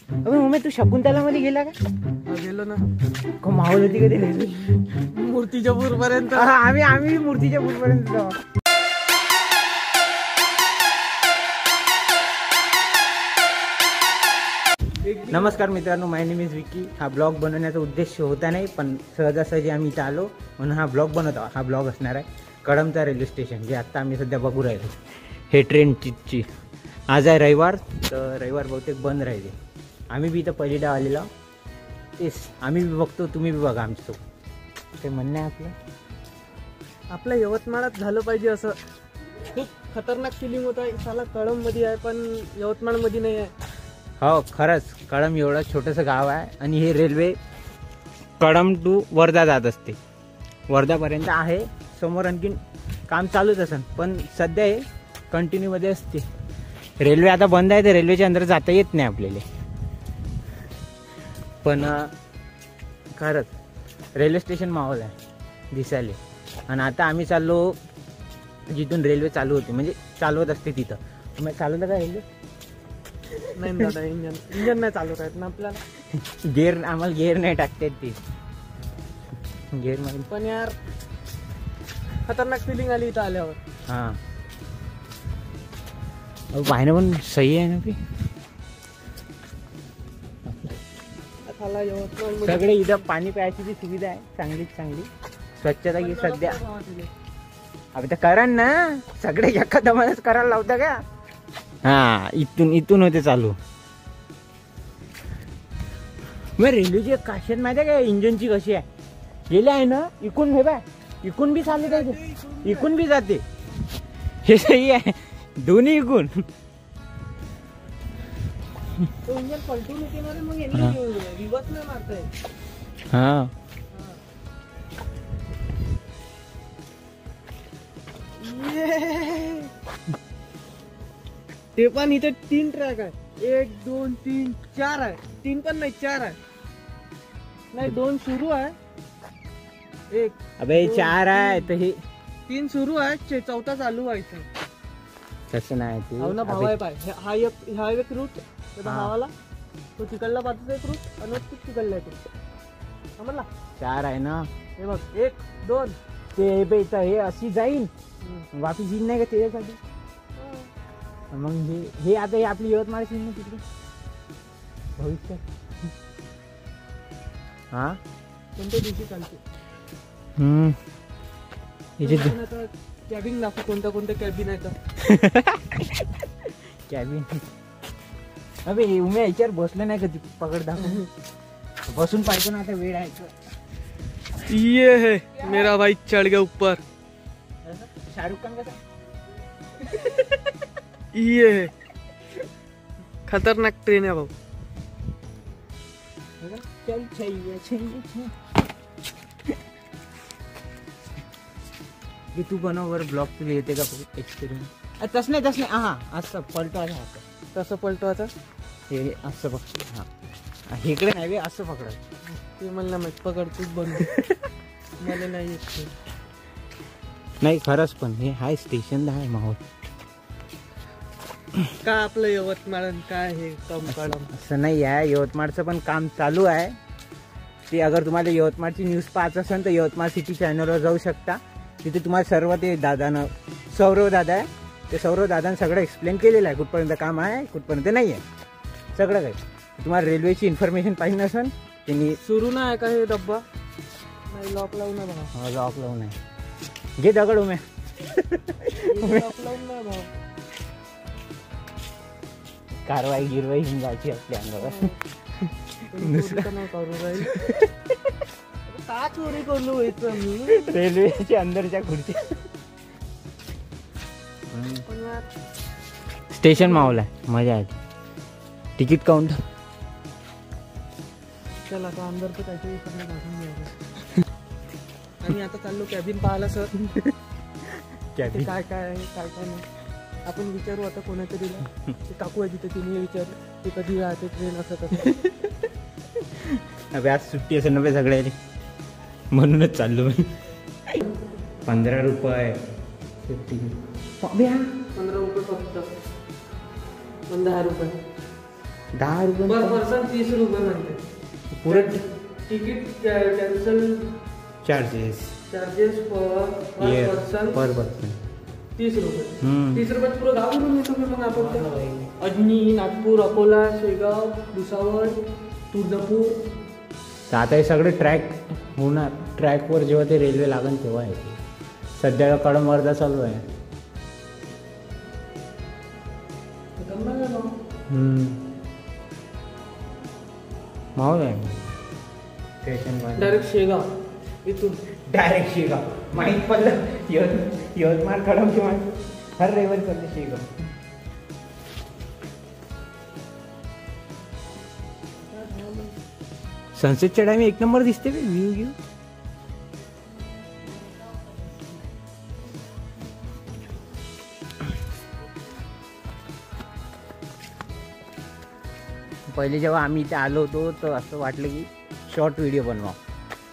अबे मम्मी तू शकुंतला मध्ये गेला का? गेलो ना. माहोल होती का ते मूर्तीच्या पूर पर्यंत. आम्ही मूर्तीच्या पूर पर्यंत जाऊ. नमस्कार मित्रांनो, माय नेम इज विकी. हा ब्लॉग बनवण्याचा उद्देश होता नाही, पण सहजासहजी आम्ही इथं आलो म्हणून हा ब्लॉग बनवतो. हा ब्लॉग असणार आहे कळंबचा रेल्वे स्टेशन, जे आत्ता आम्ही सध्या बघू राहिलो. हे ट्रेनची आज आहे रविवार, तर रविवार बहुतेक बंद राहिले. आम्ही बी इथं पहिलीला आलेलो तेच आम्ही बी बघतो, तुम्ही बी बघा आमच्यासोबत. ते म्हणणं आहे आपल्या यवतमाळात झालं पाहिजे असं. खूप खतरनाक फिलिंग होत आहे. साला कळंबमध्ये आहे पण यवतमाळमध्ये नाही आहे. हो खरंच, कळंब एवढं छोटंसं गाव आहे आणि हे रेल्वे कळंब टू वर्धा जात असते. वर्धापर्यंत आहे. समोर आणखीन काम चालूच असेल, पण सध्या हे कंटिन्यूमध्ये असते. रेल्वे आता बंद आहे, तर रेल्वेच्या अंदर जाता येत नाही आपल्याला. पण खरंच रेल्वे स्टेशन माहोल आहे दिसायला. आणि आता आम्ही चाललो जिथून रेल्वे चालू होती, म्हणजे चालवत असते तिथं. मग चालवलं का रेल्वे? नाही दादा, इंजन नाही चालवत आहेत ना आपल्याला. गेअर आम्हाला गेअर नाही टाकता ते गेअर मध्ये. पण यार खतरनाक फिलिंग आली इथं आल्यावर. हां पाहिणं पण सही आहे ना की सगळे इथं पाणी प्यायची जी सुविधा आहे चांगलीच चांगली. स्वच्छता की सध्या अभि तर करा ना, सगळे एका दमानच करायला लावता का? हा इथून होते चालू. मग रेल्वेची एक खासियत माहिती आहे का इंजिनची कशी आहे? गेले आहे ना इकून, हे बाय इकून बी चालू जाते, इकून बी जाते. हे सही आहे, दोन्ही इकून. इंजन पलटून येते ना रे, मग रिवर्स नाही मारताय. हा ते पण इथे 3 ट्रॅक आहे. 1 2 3 4 आहे. 3 पण नाही, 4 आहे. नाही 2 सुरू आहे. 1 अबे 4 आहे तर हे 3 सुरू आहे, चौथा चालू व्हायचं. तसं नाही ते. हो ना भाव आहे पाय. हा एक रूट भावाला, तो तिकडला पाहतो एक रूट आणि तू तिकडला एक रूट. समजला? 4 आहे ना. हे बघ 1 2 ते बेचा हे अशी जाईल वापिस येईल नाही का त्याच्यासाठी. मग हे आता हे आपली यवतमाळ सीन ना तिकडे भविष्यात. हा कोणत्या दिवशी चालते? कॅबिन दाखव, कोणत्या कॅबिन आहे तर. कॅबिन अबे उम्या याच्यावर बसलं नाही कधी, पकड दाखव. बसून पाहिजे ना, आता वेळ आहे. ये है मेरा भाई चढ़ गया ऊपर. शाहरुख खान का ये है खतरनाक ट्रेन है भाऊ. चल छैया. तू बनव वर ब्लॉग, तुला येते का एक्सपिरियन्स? तसं नाही. हा असं पलटवायचं, तसं पलटवायचं. हे असं पकड. हा इकडे नाही बे, असं पकड. ते मला माहित, पकड तूच बनव. मला नाही येत. नाही खरंच, पण हे हाय स्टेशन आहे माहोल. का आपलं यवतमाळ काय हे कळंब? असं नाही आहे, यवतमाळचं पण काम चालू आहे. ते अगर तुम्हाला यवतमाळची न्यूज पाहायचं असेल तर यवतमाळ सिटी चॅनलवर जाऊ शकता. तिथे तुम्हाला सर्व ते दादानं, सौरव दादा आहे, ते सौरव दादानं सगळं एक्सप्लेन केलेलं आहे. कुठपर्यंत काम आहे, कुठपर्यंत नाही आहे, सगळं काही. तुम्हाला रेल्वेची इन्फॉर्मेशन पाहिजे नसेल त्यांनी. सुरू नाही का हे डब्बा? नाही, लॉक लावून आहे भाऊ. हो लॉक लावून आहे. घे दगड उम्या. लॉक लावून नाही भाऊ. कारवाई गिरवाई होऊन जायची आपल्या अंगावर. नाही करू राहील. का चोरी करू व्हायचं मी रेल्वेच्या अंदरच्या खुर्ची. स्टेशन माहोल आहे, मजा आहे. Ticket counter. चला आता अंदर तर काहीतरी विचारलं दाखवून घ्यायचं. आणि आता चाललो कॅबिन पाहायला सर. कॅबिन काय काय आहे काय काय नाही आपण विचारू आता कोणातरीला. ते काकू आहे तिथे, तिने विचारलं ते कधी राहते ट्रेन असं तसं. अबे आज सुट्टी असेल ना सगळ्याला, म्हणूनच चाललो. 15 रुपये 15 रुपये फक्त. 10 रुपये ₹10 पर पर्सन 30 रुपये म्हणते. पुरं तिकीट कॅन्सल चार्जेस चार्जेस पर पर्सन पर पर्सन 30 रुपये. हम्म. 30 रुपयात पुरं गाव फिरून येतो मग आपण ते. अजनी, नागपूर, अकोला, शेगाव, भुसावळ, तुळजापूर. तर आता हे सगळे ट्रॅक होणार. ट्रॅकवर जेव्हा ते रेल्वे लागेल तेव्हा आहे. सध्या कळम वर्धा चालू आहे. माहोल आहे स्टेशन डायरेक्ट शेगाव इथून. डायरेक्ट शेगाव. माहीत पडलं यवतमाळ कळम किंवा हर रविवारी चालते शेगाव. सनसेटच्या टाइम एक नंबर दिसते व्ह्यू घेऊ. पहिले जेव्हा आम्ही इथे आलो होतो तर असं वाटलं की शॉर्ट व्हिडिओ बनवा.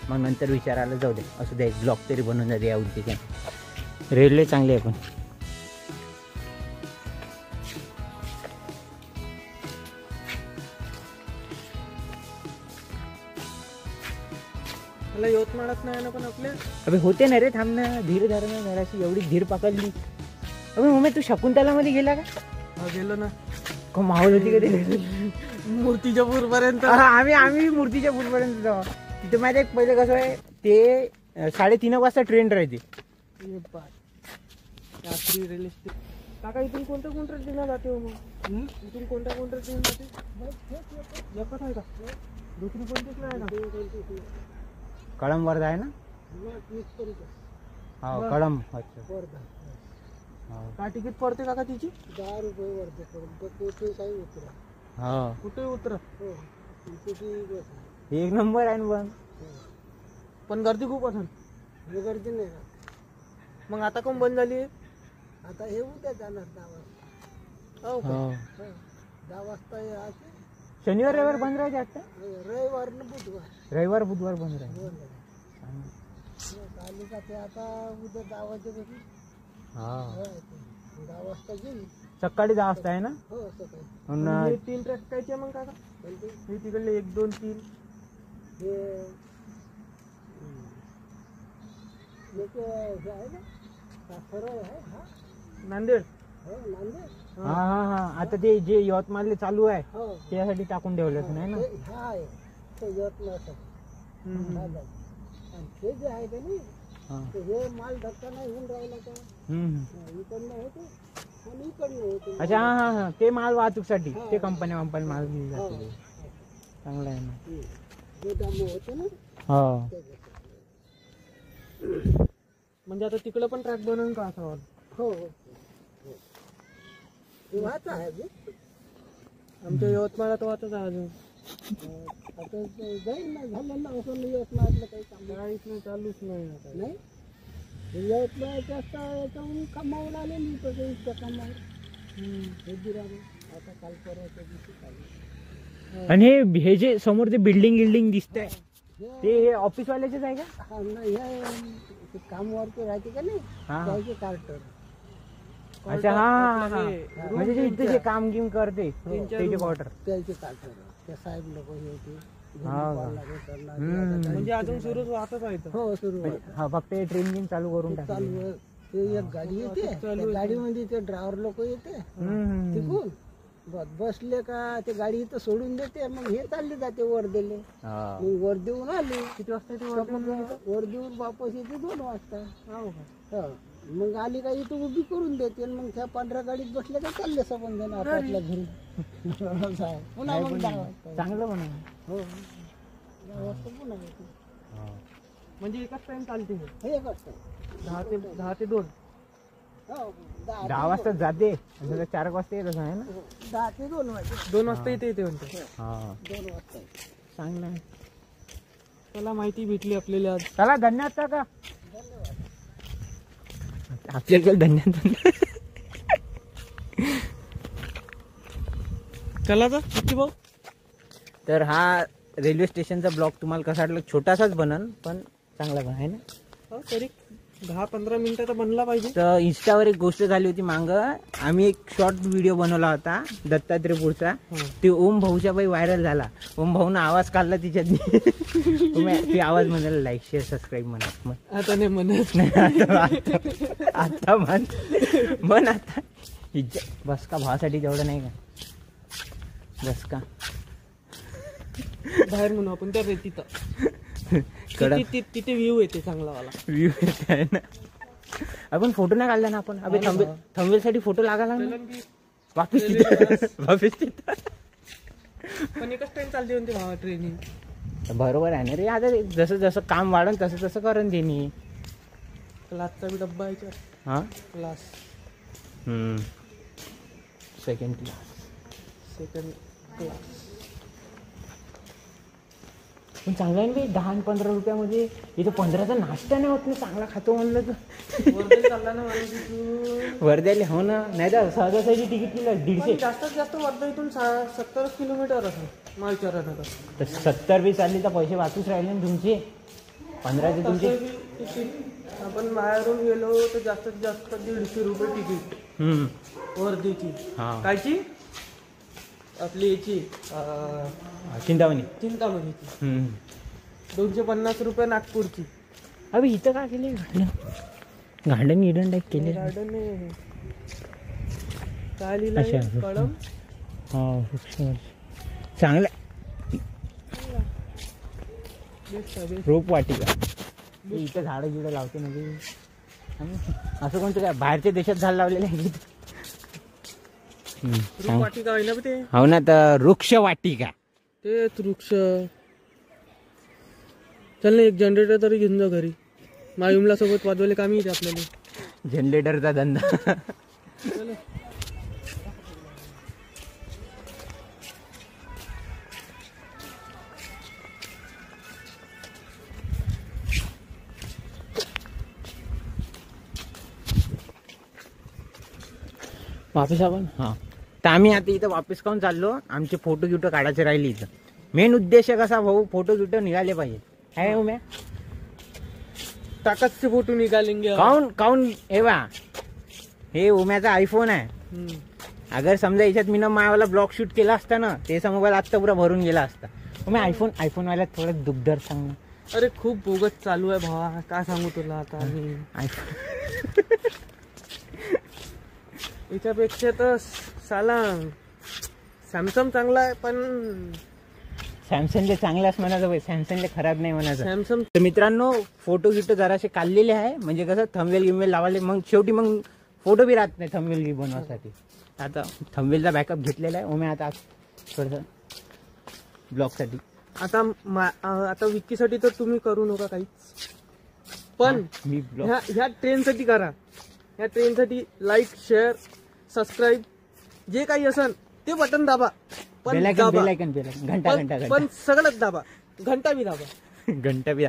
मग नंतर विचार आला जाऊ दे असं द्या एक ब्लॉग तरी बनवून जाते या उद्देशाने. रेल्वे चांगली आहे पण. मला यवतमाळात नाही ना पण आपल्या. अबे होते ना रे, थांब ना. धीर धर ना जराशी. एवढी धीर पकडली. अबे मम्मी तू शकुंतलामध्ये गेला का? गेलो ना. माहोल होती कधी? मूर्तीच्या पूर पर्यंत. आम्ही मूर्तीच्या पूरपर्यंत जाऊ. तिथे माहिती आहे पहिले कसं आहे ते 3:30 वाजता ट्रेन राहते. रात्री रेल्वे स्टेशन. काका इथून कोणत्या ट्रेन जाते हो मग? इथून कोणत्या ट्रेन जाते? एकच आहे का? दुसरी कोणतीच नाही का? कळम वर्धा आहे ना? हो कळम. अच्छा काय तिकीट पडते काका तिची? 10 रुपये वरती पडते. कुठे काही उतरा. हा कुठे उतरा. एक नंबर आहे ना. पण गर्दी खूप असेल. गर्दी नाही. मग आता कोण बंद झाली? आता हे उद्या जाणार 10 वाजता. हो का? 10 वाजता. शनिवार रविवार बंद राहते आता. रविवार न बुधवार. रविवार बुधवार बंद राहते. आता उद्या 10 वाजेपासून. हा 10 वाजता गेली. सकाळी 10 वाजता आहे ना? हो सकाळी. 3 ट्रॅक कायचे मग काका? हे तिकडले 1 2 3. हे आहे ना सरळ आहे. हा नांदेड. हो नांदेड. हा हा हा. आता ते जे यवतमाळले चालू आहे हो त्यासाठी टाकून ठेवलं नाही ना? हा आहे ते यवतमाळसाठी. आणि ते जे आहे का नाही हे माल धक्का नाही होऊन राहिला का? इकडनं होते आणि इकडनं होते. अच्छा हा हा हा. ते माल वाहतूकसाठी ते कंपनी माल घेऊन जाते. चांगलं आहे ना. गोदाम होते ना. हो म्हणजे आता तिकडं पण ट्रॅक बनवून का असं? हो वाहत आहे आमच्या यवतमाळात वाहतच आहे अजून. आता जाईल ना. झालं ना असं नाही. यवतमाळातलं काही काम काहीच नाही. चालूच नाही आता. नाही यवतमाळ जास्त याच्याहून कामावर आले नाही तर इतक्या कामावर. आता काल परवाच्या दिवशी चालू. आणि हे जे समोर ते बिल्डिंग दिसतंय ते ऑफिसवाल्याचेच आहे का? हा नाही हे कामवरती राहते का नाही त्याचे कार्टर. अच्छा हा हा. म्हणजे जे इथे जे काम गिम करते त्याचे क्वार्टर. त्याचे कार्टर. त्या साहेब लोक हे होते. म्हणजे म्हणजे अजून सुरूच वाहतच आहे. हो सुरू. हा फक्त ट्रेन चालू करून चालू. ते एक गाडी येते. गाडीमध्ये ते ड्रायव्हर लोक येते तिकून बसले का ते गाडी इथं सोडून देते. मग हे चालले जाते वर्धेले. मग वर्धेहून आले. किती वाजता? वर्धेहून वापस येते 2 वाजता. मग आली का इथं उभी करून देते. मग त्या 15 गाडीत बसले का चालले सबंध जण आपापल्या घरी. पुन्हा मग 10 वाजता. चांगलं म्हणा. हो 10 वाजता पुन्हा येते. म्हणजे एकच टाइम चालते हे. एकच टाइम 10 ते 2. 10 वाजता जाते 4 वाजता येत असं आहे ना? 10 ते 2 वाजता. 2 वाजता येते म्हणते. हा 2 वाजता. चांगलं आहे. त्याला माहिती भेटली आपल्याला आज. चला धन्यवाद का? आपल्याकडे धन्यवाद. चला तर किती भाऊ. तर हा रेल्वे स्टेशनचा ब्लॉग तुम्हाला कसा वाटला? छोटासाच बनन पण चांगला पण आहे ना. हो तरी 10-15 मिनिटं तर बनला पाहिजे. तर इंस्टावर एक गोष्ट झाली होती मांग, आम्ही एक शॉर्ट व्हिडिओ बनवला होता दत्तात्रेयपूरचा. ते ओम भाऊच्या बाई व्हायरल झाला. ओम भाऊनं आवाज काढला तिच्यात. ती आवाज म्हणाला लाईक शेअर सबस्क्राईब म्हणा. मग आता नाही म्हणत. आता म्हण आता बस का भावासाठी तेवढं नाही का? बस का बाहेर म्हणू आपण त्या तिथं तिथे व्ह्यू येते चांगला वाला व्ह्यू येते आहे ना. आपण फोटो नाही काढला ना आपण. अबे थंबनेल साठी फोटो लागायला लागला वापिस तिथं. पण एकच टाइम चालते म्हणते भावा ट्रेनिंग. बरोबर आहे ना रे. आता जसं जसं काम वाढन तसं तसं करून देणी. क्लासचा बी डब्बा आहे. हा क्लास सेकंड क्लास पण चांगला आहे ना 10 आणि 15 रुपयामध्ये. इथं 15चा नाश्ता नाही होत ना चांगला खातो म्हणलं तर. चालला ना वर्ध्याला हो ना. नाही तर सहजासहजी तिकीट केलं 150. जास्तीत जास्त वर्धा इथून 70 किलोमीटर असं मालचरण. तर 70 बी चालली तर पैसे वाचूच राहिले ना तुमचे. 15चे तुमचे. आपण बाहेरून गेलो तर जास्तीत जास्त 150 रुपये तिकीट वर्धेची. कायची आपली याची चिंतामणीची 250 रुपये नागपूरची. अबे इथं का केले गार्डन इडन टाईप केले. गार्डन काय लिहिलं कळम. चांगलं रोप वाटिका. इथं झाडं गिडं लावते म्हणजे असं कोणतं काय बाहेरच्या देशात झाड लावलेलं आहे. वाटिका आहे ना ते. हो ना. तर वृक्ष वाटिका तेच वृक्ष. चल ना एक जनरेटर तरी घेऊन जा घरी. मायुमला सोबत वाजवले कामी येते आपल्याला. जनरेटरचा धंदा. वापस आपण तर आम्ही आता इथं वापस काऊन चाललो. आमचे फोटो गिटो काढायचे राहिले इथं. मेन उद्देश कसा भाऊ फोटो गिटो निघाले पाहिजे है उम्या. ताकद से फोटो निकालेंगे. काऊन हे उम्याचा आयफोन आहे. अगर समजा याच्यात मी मायावाला ब्लॉग शूट केला असता ना त्याचा मोबाईल आत्ता पुरा भरून गेला असता. उम्या आयफोन वाला थोडं दुखदर सांग ना. अरे खूप बोगस चालू आहे भावा. काय सांगू तुला आता. आयफोन याच्यापेक्षा तर साला सॅमसंग चांगला आहे. पण सॅमसंगले चांगलाच म्हणायचं भाई. सॅमसंगले खराब नाही म्हणायचं. सॅमसंग. तर मित्रांनो फोटो गिटो जरासे काढलेले आहे म्हणजे कसं थंबनेल गिमेल लावाले. मग शेवटी मग फोटो बी राहत नाही थंबनेल गी बनवासाठी. आता थंबनेलचा बॅकअप घेतलेला आहे ओमे आता थोडंसं ब्लॉगसाठी. आता विकीसाठी तर तुम्ही करू नका काहीच. पण मी ह्या ट्रेनसाठी करा. ह्या ट्रेनसाठी लाईक शेअर सबस्क्राईब जे काही असेल ते बटन दाबा. बेलायकन घंटा पण सगळंच दाबा. घंटा बी दाबा. घंटा बी.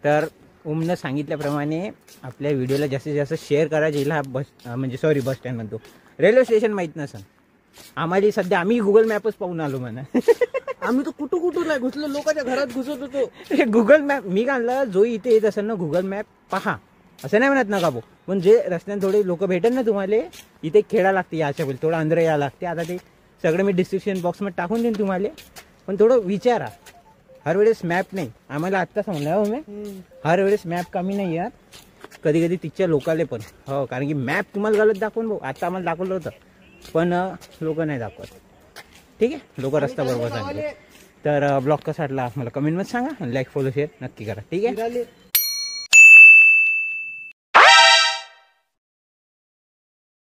तर ओमनं सांगितल्याप्रमाणे आपल्या व्हिडिओला जास्तीत जास्त शेअर करा. जिला बस स्टँड म्हणतो रेल्वे स्टेशन माहीत नसेल आम्हाला सध्या. आम्ही गुगल मॅपच पाहून आलो म्हणा. आम्ही तर कुठून नाही घुसलो. लोकांच्या घरात घुसत होतो. गुगल मॅप मी काढलं. जो इथे येत असेल ना गुगल मॅप पहा असं नाही म्हणत नका भाऊ. पण जे रस्त्याने थोडे लोक भेटेल ना तुम्हाला इथे खेळा लागते याच्या पहिले थोडं अंदर यायला लागते. आता ते सगळं मी डिस्क्रिप्शन बॉक्समध्ये टाकून देईन तुम्हाला. पण थोडं विचारा. हर वेळेस मॅप नाही. आम्हाला आत्ता समजलं हो मी. हर वेळेस मॅप कमी नाही यार. कधी कधी तिथच्या लोकाले पण हो. कारण की मॅप तुम्हाला गलत दाखवून भाऊ. आता आम्हाला दाखवलं होतं पण लोक नाही दाखवत. ठीक आहे. लोक रस्ता बरोबर सांगते. तर ब्लॉग कसा वाटला मला कमेंटमध्ये सांगा. लाईक फॉलो शेअर नक्की करा. ठीक आहे.